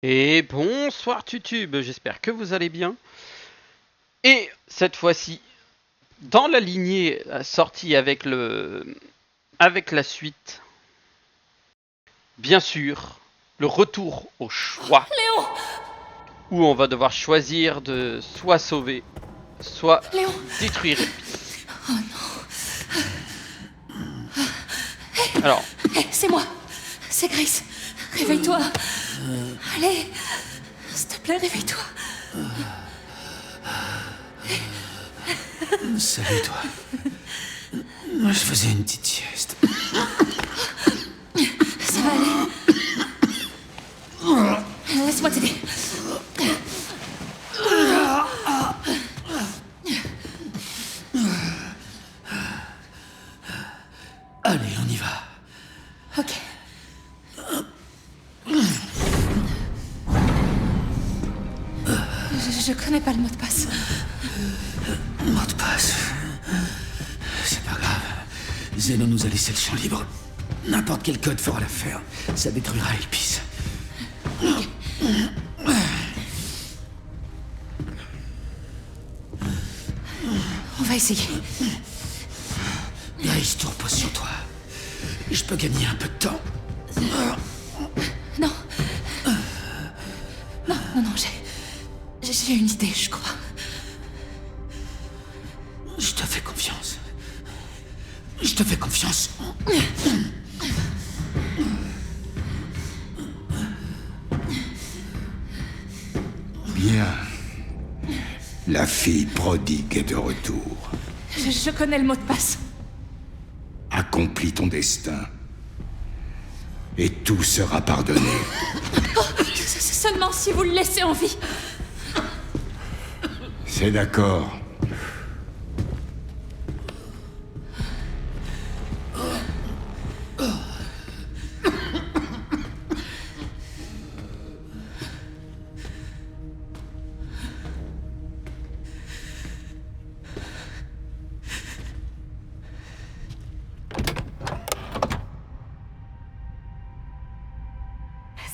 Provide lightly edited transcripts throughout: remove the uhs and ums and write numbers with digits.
Et bonsoir Tutube, j'espère que vous allez bien. Et cette fois-ci, dans la lignée sortie avec la suite, bien sûr, le retour au choix. Léon! Où on va devoir choisir de soit sauver, soit Léon! détruire. Oh non! Alors, C'est moi! C'est Grace! Réveille-toi! Allez! S'il te plaît, réveille-toi! Salut toi. Je faisais une petite sieste. Ça va aller. Laisse-moi t'aider. Allez, on y va. Ok. Je connais pas le mot de passe. Mot de passe. C'est pas grave. Zeno nous a laissé le champ libre. N'importe quel code fera l'affaire. Ça détruira Elpis. On va essayer. Grace, tu reposes sur toi. Je peux gagner un peu de temps. Non. Non, j'ai une idée, je crois. Je te fais confiance. Je te fais confiance. Bien. La fille prodigue est de retour. Je connais le mot de passe. Accomplis ton destin. Et tout sera pardonné. Seulement si vous le laissez en vie. C'est d'accord.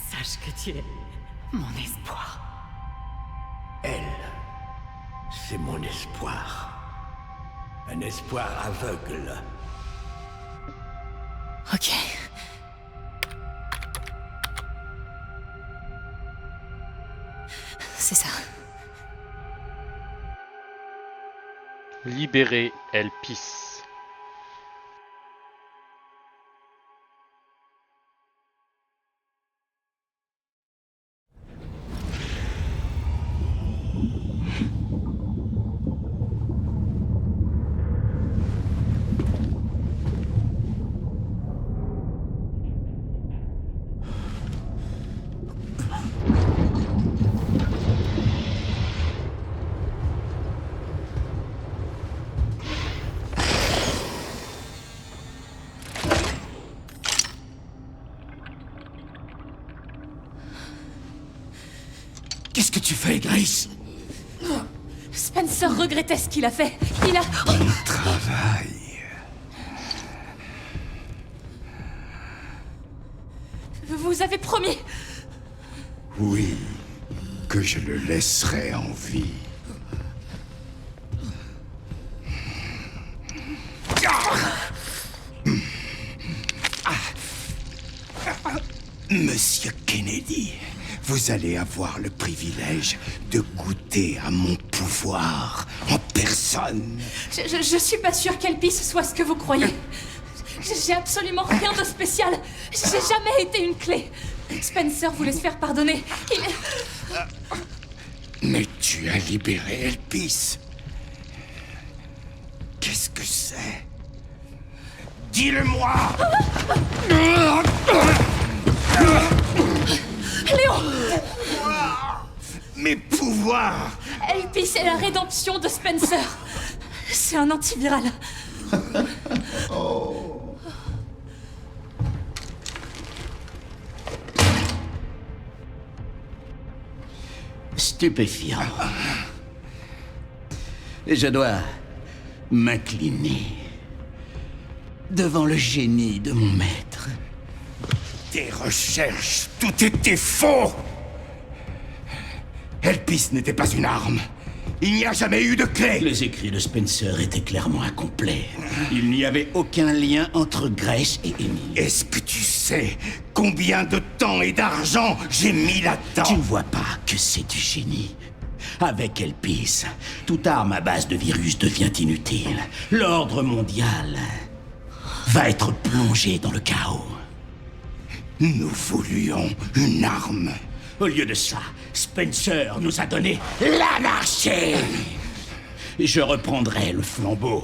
Sache que tu es mon espoir. Elle, c'est mon espoir. Un espoir aveugle. Ok. C'est ça. libérer Elpis. Qu'est-ce que tu fais, Grace? Spencer regrettait ce qu'il a fait. Il a... Travail. Vous avez promis. Oui, que je le laisserai en vie. Monsieur Kennedy, vous allez avoir le privilège de goûter à mon pouvoir en personne. Je suis pas sûre qu'Elpis soit ce que vous croyez. J'ai absolument rien de spécial. J'ai jamais été une clé. Spencer voulait se faire pardonner. Mais tu as libéré Elpis. Qu'est-ce que c'est? Dis-le-moi! Léon! Mes pouvoirs! Elpis est la rédemption de Spencer. C'est un antiviral. Stupéfiant. Et je dois m'incliner devant le génie de mon maître. Tes recherches, tout était faux! Elpis n'était pas une arme. Il n'y a jamais eu de clé. Les écrits de Spencer étaient clairement incomplets. Il n'y avait aucun lien entre Grace et Emily. Est-ce que tu sais combien de temps et d'argent j'ai mis là-dedans? Tu ne vois pas que c'est du génie. Avec Elpis, toute arme à base de virus devient inutile. L'ordre mondial va être plongé dans le chaos. Nous voulions une arme. Au lieu de ça, Spencer nous a donné l'anarchie. Je reprendrai le flambeau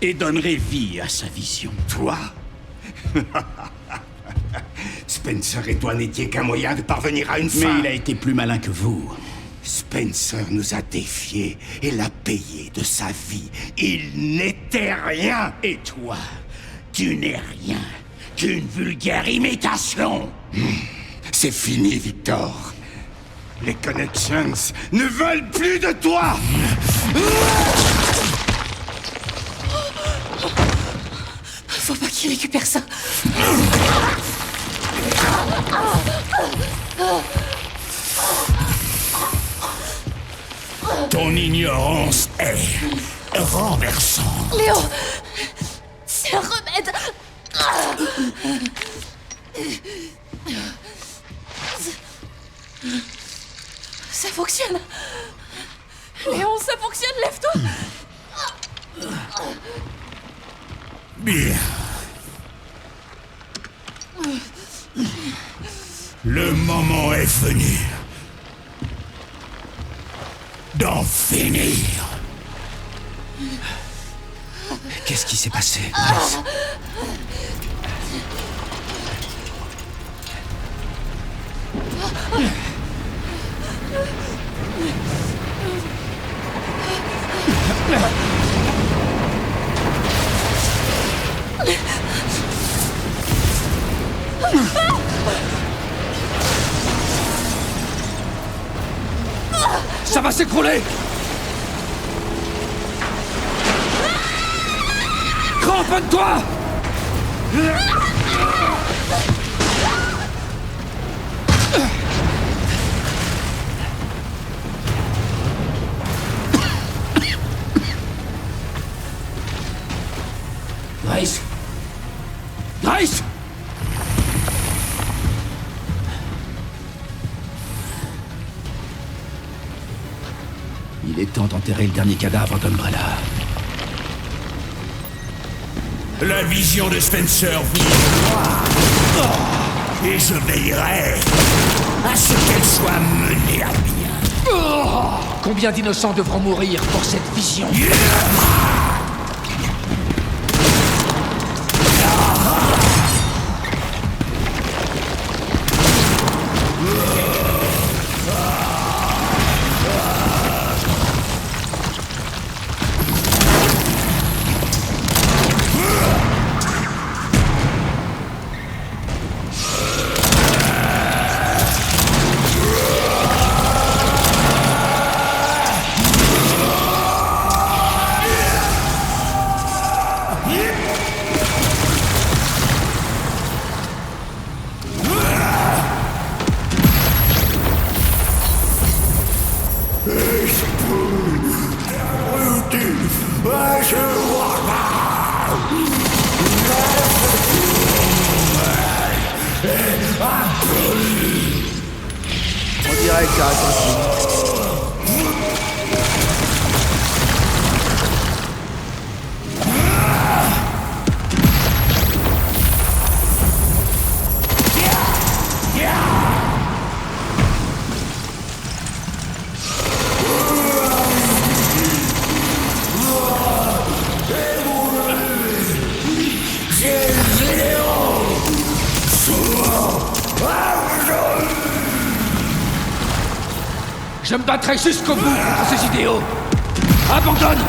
et donnerai vie à sa vision. Toi? Spencer et toi n'étiez qu'un moyen de parvenir à une fin. Mais il a été plus malin que vous. Spencer nous a défiés et l'a payé de sa vie. Il n'était rien. Et toi, tu n'es rien qu'une vulgaire imitation. C'est fini, Victor. Les Connections ne veulent plus de toi. Faut pas qu'il récupère ça. Ton ignorance est renversante. Léo, c'est un remède. Ça fonctionne. Léon, ça fonctionne, lève-toi. Bien. Le moment est venu d'en finir. Qu'est-ce qui s'est passé? Ça va s'écrouler. Cramponne-toi. Grace. Grace. Il est temps d'enterrer le dernier cadavre d'Umbrella. La vision de Spencer vit en moi. Et je veillerai à ce qu'elle soit menée à bien. Combien d'innocents devront mourir pour cette vision? On dirait que ça reste un film. Je me battrai jusqu'au bout contre ces idéaux. Abandonne!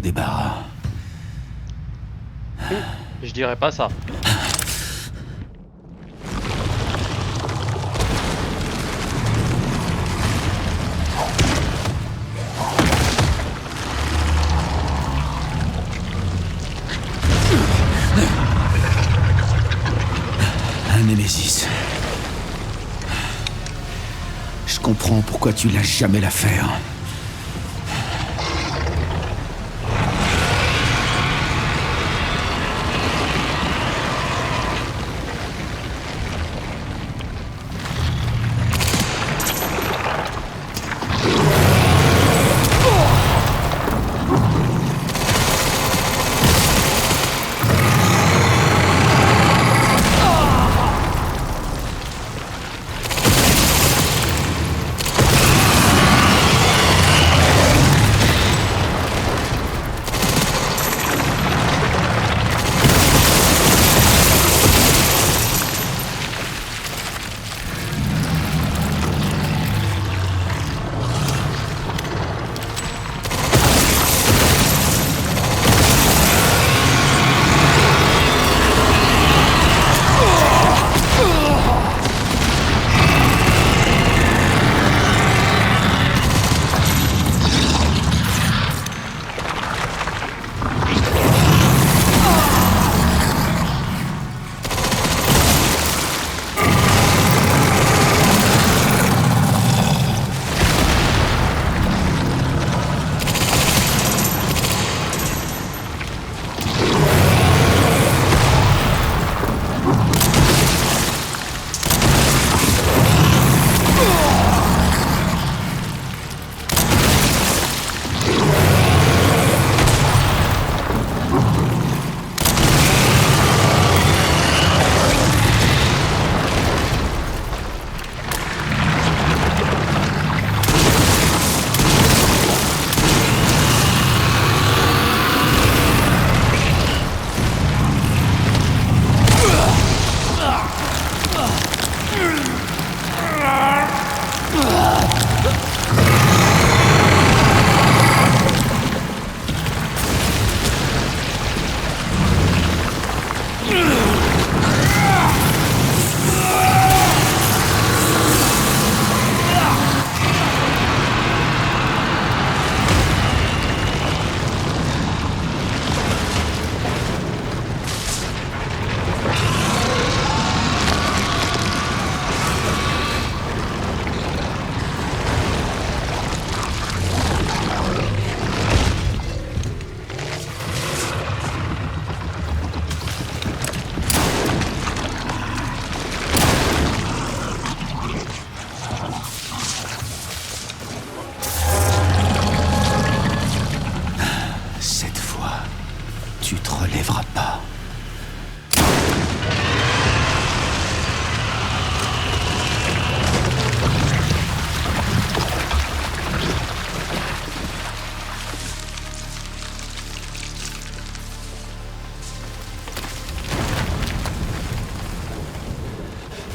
débarras. Je dirais pas ça. Un Némésis. Je comprends pourquoi tu lâches jamais l'affaire.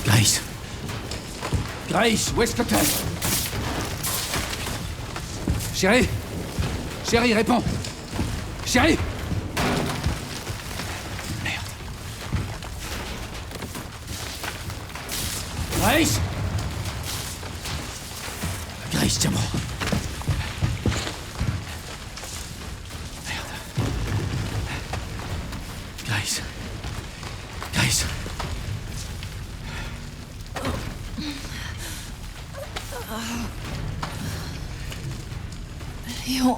Grace. Grace, où est-ce que t'es? Chérie? Chérie, réponds! Chérie! Merde. Grace? Grace, tiens-moi. Grace. Grace. Léon.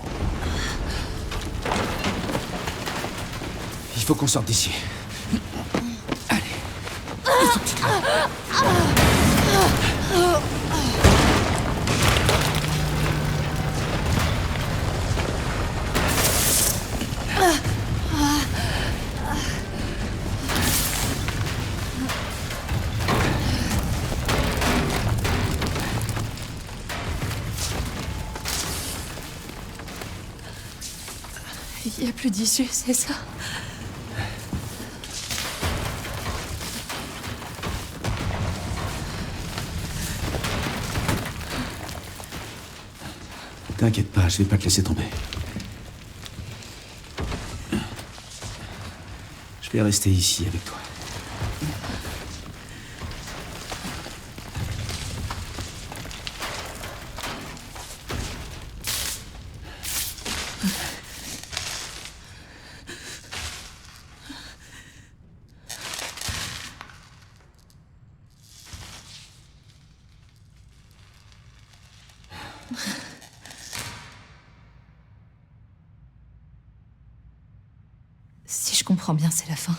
Il faut qu'on sorte d'ici. Allez. Il faut que tu te lèves. Il n'y a plus d'issue, c'est ça? T'inquiète pas, je vais pas te laisser tomber. Je vais rester ici avec toi. Si je comprends bien, c'est la fin.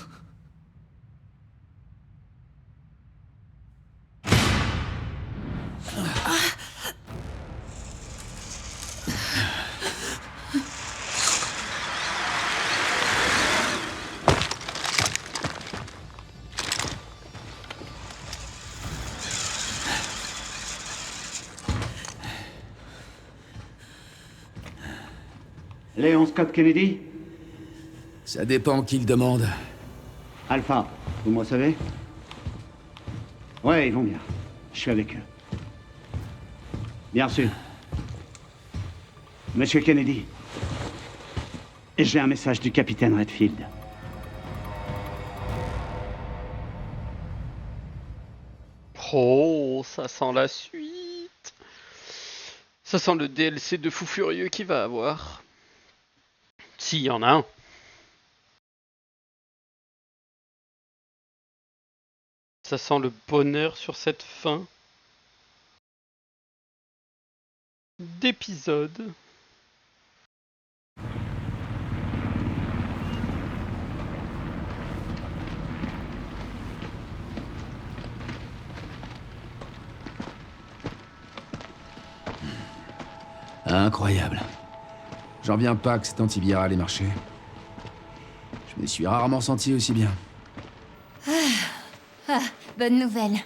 Léon Scott Kennedy? Ça dépend qui le demande. Alpha, vous me recevez? Ouais, ils vont bien. Je suis avec eux. Bien sûr. Monsieur Kennedy. J'ai un message du capitaine Redfield. Oh, ça sent la suite. Ça sent le DLC de fou furieux qu'il va avoir. S'il y en a un. Ça sent le bonheur sur cette fin d'épisode. Incroyable. J'en reviens pas que cet antiviral ait marché. Je me suis rarement senti aussi bien. Bonne nouvelle.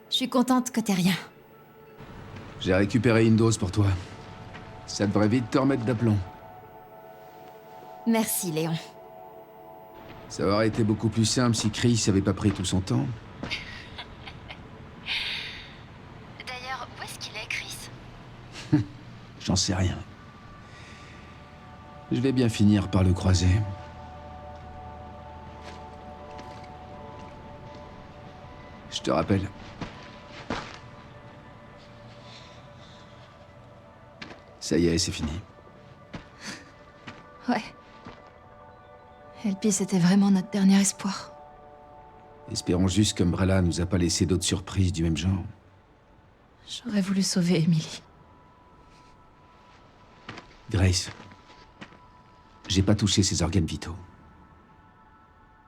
Je suis contente que t'aies rien. J'ai récupéré une dose pour toi. Ça devrait vite te remettre d'aplomb. Merci, Léon. Ça aurait été beaucoup plus simple si Chris avait pas pris tout son temps. D'ailleurs, où est-ce qu'il est, Chris? J'en sais rien. Je vais bien finir par le croiser. Je te rappelle. Ça y est, c'est fini. Ouais. Elpis était vraiment notre dernier espoir. Espérons juste qu'Umbrella nous a pas laissé d'autres surprises du même genre. J'aurais voulu sauver Emily. Grace. J'ai pas touché ses organes vitaux.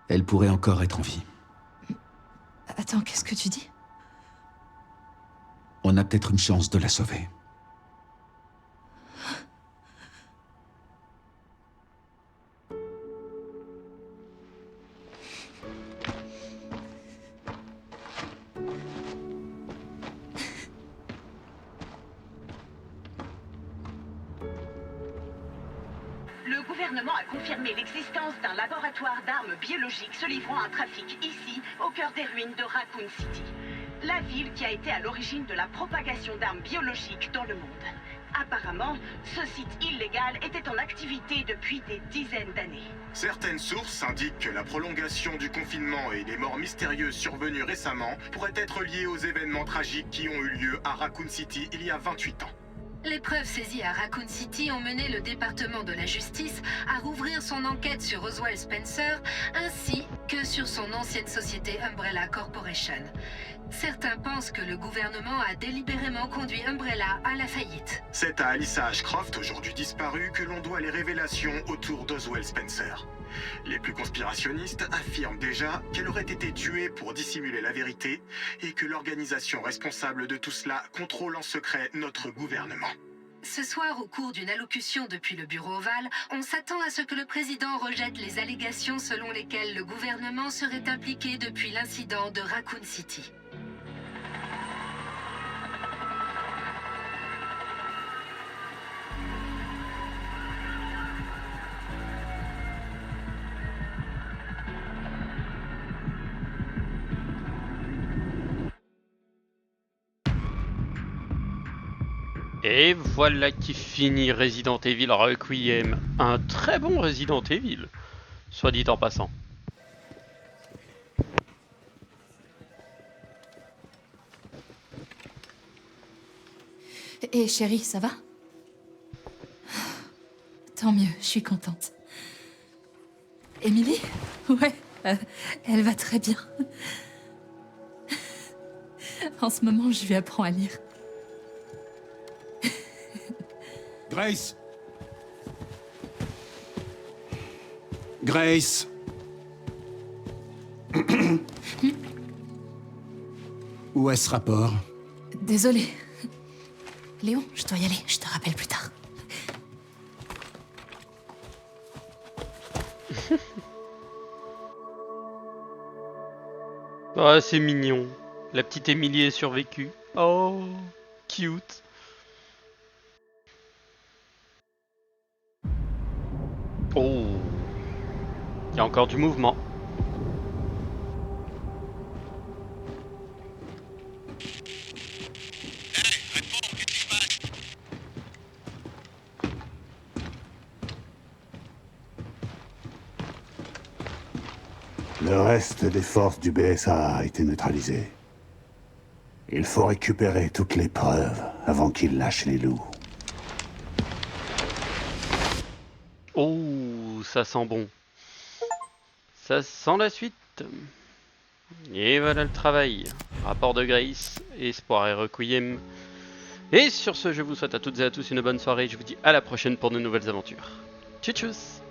Elle pourrait encore être en vie. Attends, qu'est-ce que tu dis? On a peut-être une chance de la sauver. Le gouvernement a confirmé l'existence d'un laboratoire d'armes biologiques se livrant à un trafic ici, au cœur des ruines de Raccoon City. La ville qui a été à l'origine de la propagation d'armes biologiques dans le monde. Apparemment, ce site illégal était en activité depuis des dizaines d'années. Certaines sources indiquent que la prolongation du confinement et les morts mystérieuses survenues récemment pourraient être liées aux événements tragiques qui ont eu lieu à Raccoon City il y a 28 ans. Les preuves saisies à Raccoon City ont mené le département de la justice à rouvrir son enquête sur Oswald Spencer ainsi que sur son ancienne société Umbrella Corporation. Certains pensent que le gouvernement a délibérément conduit Umbrella à la faillite. C'est à Alyssa Ashcroft, aujourd'hui disparue, que l'on doit les révélations autour d'Oswald Spencer. Les plus conspirationnistes affirment déjà qu'elle aurait été tuée pour dissimuler la vérité et que l'organisation responsable de tout cela contrôle en secret notre gouvernement. Ce soir, au cours d'une allocution depuis le bureau ovale, on s'attend à ce que le président rejette les allégations selon lesquelles le gouvernement serait impliqué depuis l'incident de Raccoon City. Et voilà qui finit Resident Evil Requiem. Un très bon Resident Evil, soit dit en passant. Et chérie, ça va? Tant mieux, je suis contente. Émilie? Ouais, elle va très bien. En ce moment, je lui apprends à lire. Grace! Grace! Où est ce rapport? Désolée. Léon, je dois y aller, je te rappelle plus tard. Oh, c'est mignon. La petite Émilie est survécue. Oh, cute. Oh, il y a encore du mouvement. Le reste des forces du BSA a été neutralisé. Il faut récupérer toutes les preuves avant qu'ils lâchent les loups. Oh, ça sent bon. Ça sent la suite. Et voilà le travail. Rapport de Grace, Espoir et Requiem. Et sur ce, je vous souhaite à toutes et à tous une bonne soirée. Je vous dis à la prochaine pour de nouvelles aventures. Tchuss tchuss.